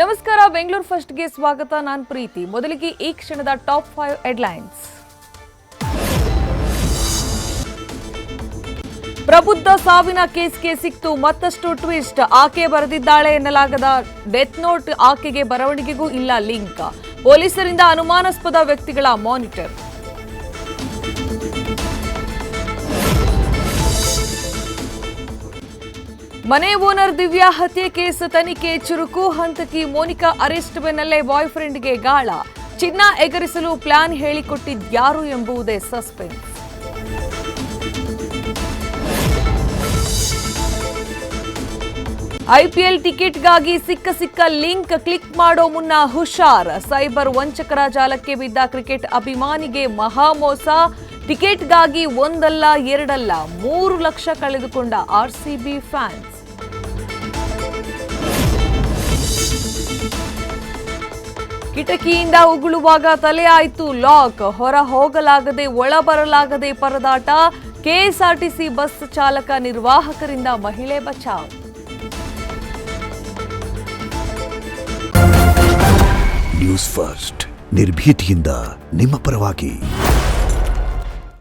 ನಮಸ್ಕಾರ, ಬೆಂಗಳೂರು ಫಸ್ಟ್ಗೆ ಸ್ವಾಗತ. ನಾನು ಪ್ರೀತಿ. ಮೊದಲಿಗೆ ಈ ಕ್ಷಣದ ಟಾಪ್ 5 ಹೆಡ್ಲೈನ್ಸ್. ಪ್ರಬುದ್ಧ ಸಾವಿನ ಕೇಸ್ಗೆ ಸಿಕ್ತು ಮತ್ತಷ್ಟು ಟ್ವಿಸ್ಟ್. ಆಕೆ ಬರೆದಿದ್ದಾಳೆ ಎನ್ನಲಾಗದ ಡೆತ್ ನೋಟ್ ಆಕೆಗೆ ಬರವಣಿಗೆಗೂ ಇಲ್ಲ ಲಿಂಕ್. ಪೊಲೀಸರಿಂದ ಅನುಮಾನಾಸ್ಪದ ವ್ಯಕ್ತಿಗಳ ಮಾನಿಟರ್. ಮನೆ ಓನರ್ ದಿವ್ಯಾ ಹತ್ಯೆ ಕೇಸ್ ತನಿಖೆ ಚುರುಕು. ಹಂತಕಿ ಮೋನಿಕಾ ಅರೆಸ್ಟ್ ಬೆನ್ನಲ್ಲೇ ಬಾಯ್ ಫ್ರೆಂಡ್ಗೆ ಗಾಳ. ಚಿನ್ನ ಎಗರಿಸಲು ಪ್ಲಾನ್ ಹೇಳಿಕೊಟ್ಟಿದ್ಯಾರು ಎಂಬುದೇ ಸಸ್ಪೆನ್ಸ್. ಐಪಿಎಲ್ ಟಿಕೆಟ್ಗಾಗಿ ಸಿಕ್ಕ ಲಿಂಕ್ ಕ್ಲಿಕ್ ಮಾಡೋ ಮುನ್ನ ಹುಷಾರ್. ಸೈಬರ್ ವಂಚಕರ ಜಾಲಕ್ಕೆ ಬಿದ್ದ ಕ್ರಿಕೆಟ್ ಅಭಿಮಾನಿಗೆ ಮಹಾಮೋಸ. ಟಿಕೆಟ್ಗಾಗಿ ಒಂದಲ್ಲ ಎರಡಲ್ಲ 3 ಲಕ್ಷ ಕಳೆದುಕೊಂಡ ಆರ್ಸಿಬಿ ಫ್ಯಾನ್ಸ್. ಕಿಟಕಿಯಿಂದ ಉಗುಳುವಾಗ ತಲೆ ಆಯ್ತು ಲಾಕ್. ಹೊರ ಹೋಗಲಾಗದೆ ಒಳ ಬರಲಾಗದೆ ಪರದಾಟ. ಕೆಎಸ್ಆರ್ಟಿಸಿ ಬಸ್ ಚಾಲಕ ನಿರ್ವಾಹಕರಿಂದ ಮಹಿಳೆ ಬಚಾವ್. ನ್ಯೂಸ್ ಫಸ್ಟ್, ನಿರ್ಭೀತಿಯಿಂದ ನಿಮ್ಮ ಪರವಾಗಿ.